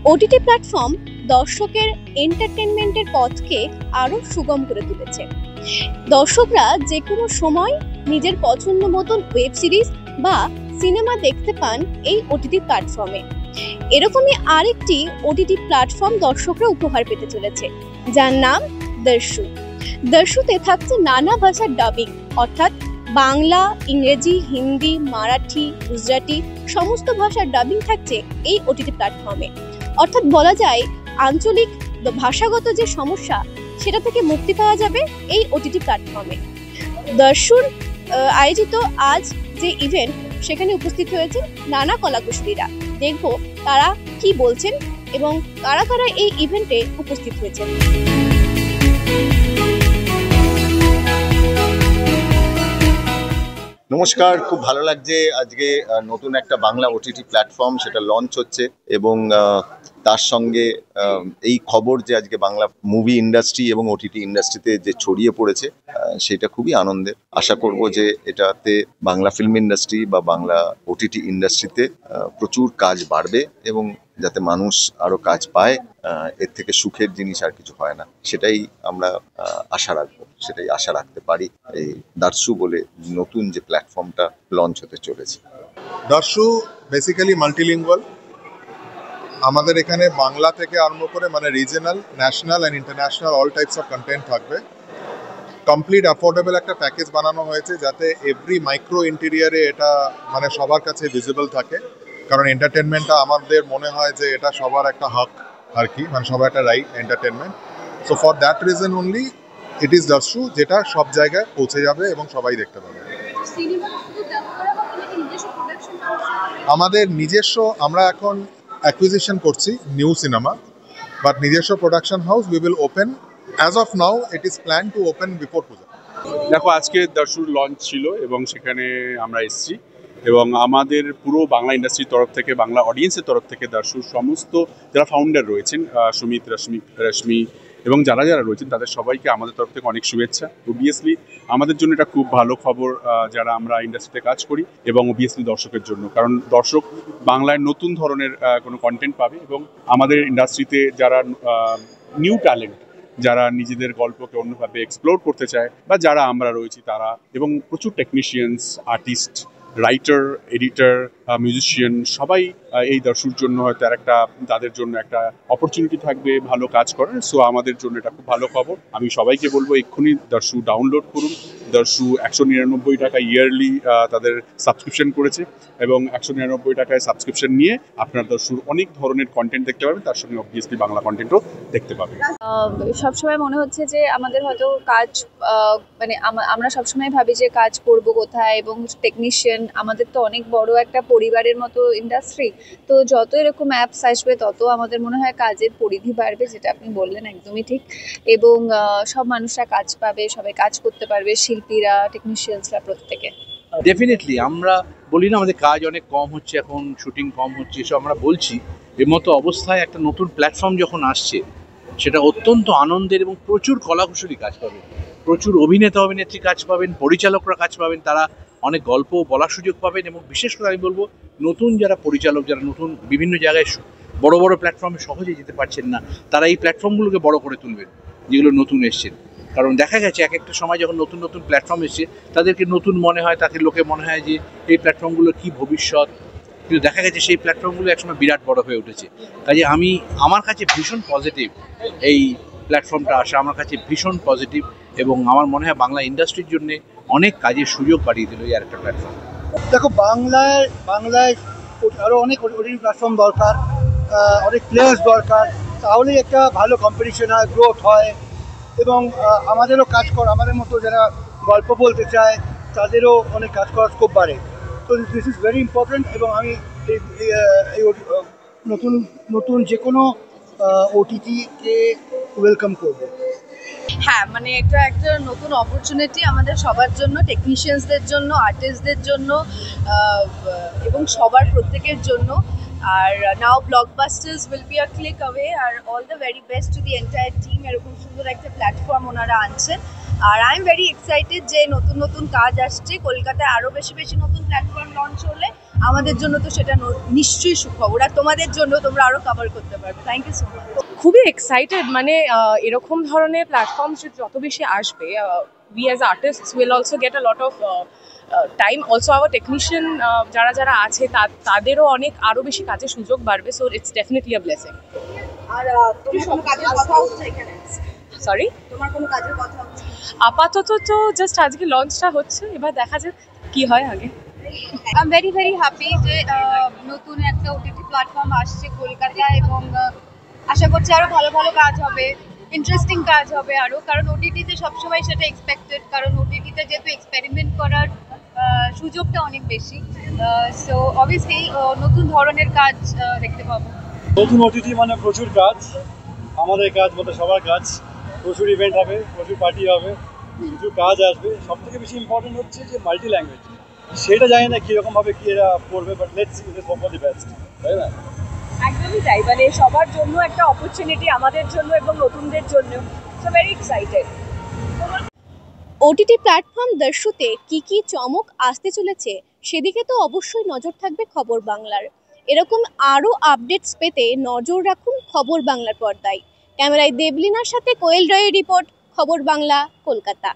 OTT platform দর্শকের এন্টারটেনমেন্টের পথকে আরো সুগম করে তুলেছে। দর্শকরা যে কোনো সময় নিজের পছন্দ মতন ওয়েব সিরিজ বা সিনেমা দেখতে পান এই ওটিটি প্ল্যাটফর্মে। এরকমই আরেকটি ওটিটি প্ল্যাটফর্ম দর্শকরা উপহার পেতে চলেছে, যার নাম দর্শু। দর্শুতে থাকছে নানা ভাষার ডাবিং, অর্থাৎ বাংলা, ইংরেজি, হিন্দি, মারাঠি, গুজরাটি সমস্ত ভাষার ডাবিং থাকছে এই ওটিটি প্ল্যাটফর্মে। অর্থাৎ বলা যায় আঞ্চলিক ভাষাগত যে সমস্যা সেটা থেকে মুক্তি পাওয়া যাবে এই ওটিটি প্ল্যাটফর্মে। দর্শুর আয়োজিত আজ যে ইভেন্ট, সেখানে উপস্থিত হয়েছে নানা কলাকুশলীরা। দেখব তারা কি বলছেন এবং কারা কারা এই ইভেন্টে উপস্থিত হয়েছেন। নমস্কার, খুব ভালো লাগছে আজকে নতুন একটা বাংলা ওটিটি প্ল্যাটফর্ম সেটা লঞ্চ হচ্ছে এবং তার সঙ্গে এই খবর যে আজকে বাংলা মুভি ইন্ডাস্ট্রি এবং ওটিটি ইন্ডাস্ট্রিতে যে ছড়িয়ে পড়েছে সেটা খুবই আনন্দের। আশা করব যে এটাতে বাংলা ফিল্ম ইন্ডাস্ট্রি বা বাংলা ওটিটি ইন্ডাস্ট্রিতে প্রচুর কাজ বাড়বে এবং যাতে মানুষ আরো কাজ পায়, এর থেকে সুখের জিনিস আর কিছু হয় না, সেটাই আমরা আশা রাখবো, সেটাই আশা রাখতে পারি এই দর্শু বলে নতুন যে প্ল্যাটফর্মটা লঞ্চ হতে চলেছে। দর্শু বেসিক্যালি মাল্টিলিঙ্গুয়াল। আমাদের এখানে বাংলা থেকে আরম্ভ করে মানে regional, national and international all types of content থাকবে। কমপ্লিট অ্যাফোর্ডেবল একটা প্যাকেজ বানানো হয়েছে যাতে এভরি মাইক্রো ইন্টেরিয়ারে এটা মানে সবার কাছে ভিজিবল থাকে, কারণ এন্টারটেনমেন্টটা আমাদের মনে হয় যে এটা সবার একটা হক আর কি, মানে সবার একটা right entertainment. So for that reason only it is Darshu, যেটা সব জায়গায় পৌঁছে যাবে এবং সবাই দেখতে পাবে। আমাদের নিজস্ব, আমরা এখন অ্যাকুইজিশন করছি নিউ সিনেমা, বাট নিজস্ব production house we will open as of now, it is plan to open before Puja. দেখো, আজকে দর্শুর লঞ্চ ছিল এবং সেখানে আমরা এসেছি এবং আমাদের পুরো বাংলা ইন্ডাস্ট্রির তরফ থেকে, বাংলা অডিয়েন্সের তরফ থেকে দর্শুর সমস্ত যারা ফাউন্ডার রয়েছেন, সুমিত, রশ্মি এবং যারা যারা রয়েছেন তাদের সবাইকে আমাদের তরফ থেকে অনেক শুভেচ্ছা। অবভিয়াসলি আমাদের জন্য এটা খুব ভালো খবর যারা আমরা ইন্ডাস্ট্রিতে কাজ করি, এবং অবভিয়াসলি দর্শকের জন্য, কারণ দর্শক বাংলায় নতুন ধরনের কোনো কন্টেন্ট পাবে এবং আমাদের ইন্ডাস্ট্রিতে যারা নিউ ট্যালেন্ট, যারা নিজেদের গল্পকে অন্যভাবে এক্সপ্লোর করতে চায় বা যারা আমরা রয়েছি তারা, এবং প্রচুর technicians, artist, writer, editor, musician সবাই এই দর্শুর জন্য হয়তো তাদের জন্য একটা অপরচুনিটি থাকবে ভালো কাজ করার। সো আমাদের জন্য এটা খুব ভালো খবর। আমি সবাইকে বলবো এক্ষুনি দর্শু ডাউনলোড করুন। দর্শু 199 টাকা ইয়ারলি তাদের সাবস্ক্রিপশন করেছে এবং 199 টাকায় সাবস্ক্রিপশন নিয়ে আপনার দর্শুর অনেক ধরনের কন্টেন্ট দেখতে পাবেন, তার সঙ্গে অবভিয়াসলি বাংলা কন্টেন্টও দেখতে পাবেন। সবসময় মনে হচ্ছে যে আমাদের হয়তো কাজ মানে আমরা সবসময় ভাবি যে কাজ করব কোথায়, এবং টেকনিশিয়ান আমাদের তো অনেক বড় একটা পরিবারের মতো ইন্ডাস্ট্রি। তো যত এরকম অ্যাপস আসবে তত আমাদের মনে হয় কাজের পরিধি বাড়বে, যেটা আপনি বললেন একদমই ঠিক। এবং সব মানুষরা কাজ পাবে, সবাই কাজ করতে পারবে, শিল্পীরা, টেকনিশিয়ানসরা, প্রত্যেকে। ডেফিনেটলি আমরা বলি না আমাদের কাজ অনেক কম হচ্ছে, এখন শুটিং কম হচ্ছে, এসব আমরা বলছি। এর মতো অবস্থায় একটা নতুন প্ল্যাটফর্ম যখন আসছে, সেটা অত্যন্ত আনন্দের এবং প্রচুর কলাকুশলী কাজ পাবেন, প্রচুর অভিনেতা অভিনেত্রী কাজ পাবেন, পরিচালকরা কাজ পাবেন, তারা অনেক গল্প বলার সুযোগ পাবেন। এবং বিশেষ করে আমি বলবো নতুন যারা পরিচালক, যারা নতুন বিভিন্ন জায়গায় বড় বড় প্ল্যাটফর্মে সহজে যেতে পারছেন না, তারা এই প্ল্যাটফর্মগুলোকে বড় করে তুলবেন যেগুলো নতুন এসছেন। কারণ দেখা গেছে এক একটা সময় যখন নতুন নতুন প্ল্যাটফর্ম এসছে তাদেরকে নতুন মনে হয়, তাদের লোকে মনে হয় যে এই প্ল্যাটফর্মগুলোর কী ভবিষ্যৎ, কিন্তু দেখা গেছে সেই প্ল্যাটফর্মগুলো একসময় বিরাট বড় হয়ে উঠেছে। কাজে আমার কাছে ভীষণ পজিটিভ এই প্ল্যাটফর্মটা আসা, আমার কাছে ভীষণ পজিটিভ, এবং আমার মনে হয় বাংলা ইন্ডাস্ট্রির জন্যে অনেক কাজের সুযোগ বাড়িয়ে দিল এই আরেকটা প্ল্যাটফর্ম। দেখো, বাংলায় আরও অনেক ওটিটি প্ল্যাটফর্ম দরকার, অনেক প্লেয়ার্স দরকার, তাহলেই একটা ভালো কম্পিটিশন হয়, গ্রোথ হয়, এবং আমাদেরও কাজ আমাদের মতো যারা গল্প বলতে চায় তাদেরও অনেক কাজ করার স্কোপ বাড়ে। তো দিস ইজ ভেরি ইম্পর্ট্যান্ট, এবং আমি এই নতুন যে কোনো ওটিটিকে ওয়েলকাম করবো। হ্যাঁ, মানে এটা একটা নতুন অপরচুনিটি আমাদের সবার জন্য, টেকনিশিয়ানসদের জন্য, আর্টিস্টদের জন্য, এবং সবার প্রত্যেকের জন্য। আর now blockbusters will be a click away, আর all the very best to the entire team. এরকম সুন্দর একটা প্ল্যাটফর্ম ওনারা আনছেন, আর আই এম ভেরি এক্সাইটেড যে নতুন নতুন কাজ আসছে। কলকাতায় আরও বেশি বেশি নতুন প্ল্যাটফর্ম লঞ্চ হলে আমাদের জন্য তো সেটা নিশ্চয়ই সুখবর, আর তোমাদের জন্য তোমরা আরো কভার করতে পারবে। Thank you so much. খুবই এক্সাইটেড, মানে এরকম ধরনের প্ল্যাটফর্ম যত বেশি আসবে, we as artists will also get a lot of time. Also our technician যারা যারা আছে তাদেরও অনেক আরো বেশি কাজের সুযোগ বাড়বে, so it's definitely a blessing. আর তোমার কোনো কাজের কথা হচ্ছে এখানে? সরি, তোমার কোনো কাজের কথা হচ্ছে? আপাতত তো জাস্ট আজকে লঞ্চটা হচ্ছে, এবার দেখা যাক কি হয় আগে। I am very very happy যে নতুন একটা ওটিটি প্ল্যাটফর্ম আসছে কলকাতায়, এবং আশা করছি আরো ভালো ভালো কাজ হবে, ইন্টারেস্টিং কাজ হবে আরো, কারণ ওটিটিতে সবসময় সেটা এক্সপেক্টেড, কারণ ওটিটিতে যেহেতু এক্সপেরিমেন্ট করার সুযোগটা অনেক বেশি, সো অবভিয়াসলি নতুন ধরনের কাজ দেখতে পাবো। নতুন ওটিটি মানে প্রচুর কাজ, আমাদের কাজ বলতে সবার কাজ, প্রচুর ইভেন্ট হবে, প্রচুর পার্টি হবে, প্রচুর কাজ আসবে। সব থেকে বেশি ইম্পর্টেন্ট হচ্ছে যে মাল্টি ল্যাঙ্গুয়েজ, সেটা জানি না কীরকমভাবে কী এরা করবে, but let's see, it is hope for the best, তাই না? একদমই তাই, মানে সবার জন্য একটা অপরচুনিটি, আমাদের জন্য এবং নতুনদের জন্য, so very excited. OTT platform দর্শুতে কি কি চমক আসতে চলেছে সেদিকে তো অবশ্যই নজর থাকবে খবর বাংলার। এরকম আরও আপডেটস পেতে নজর রাখুন খবর বাংলার পর্দায়। ক্যামেরায় দেবলিনার সাথে কোয়েল রয়ের রিপোর্ট, খবর বাংলা, কলকাতা।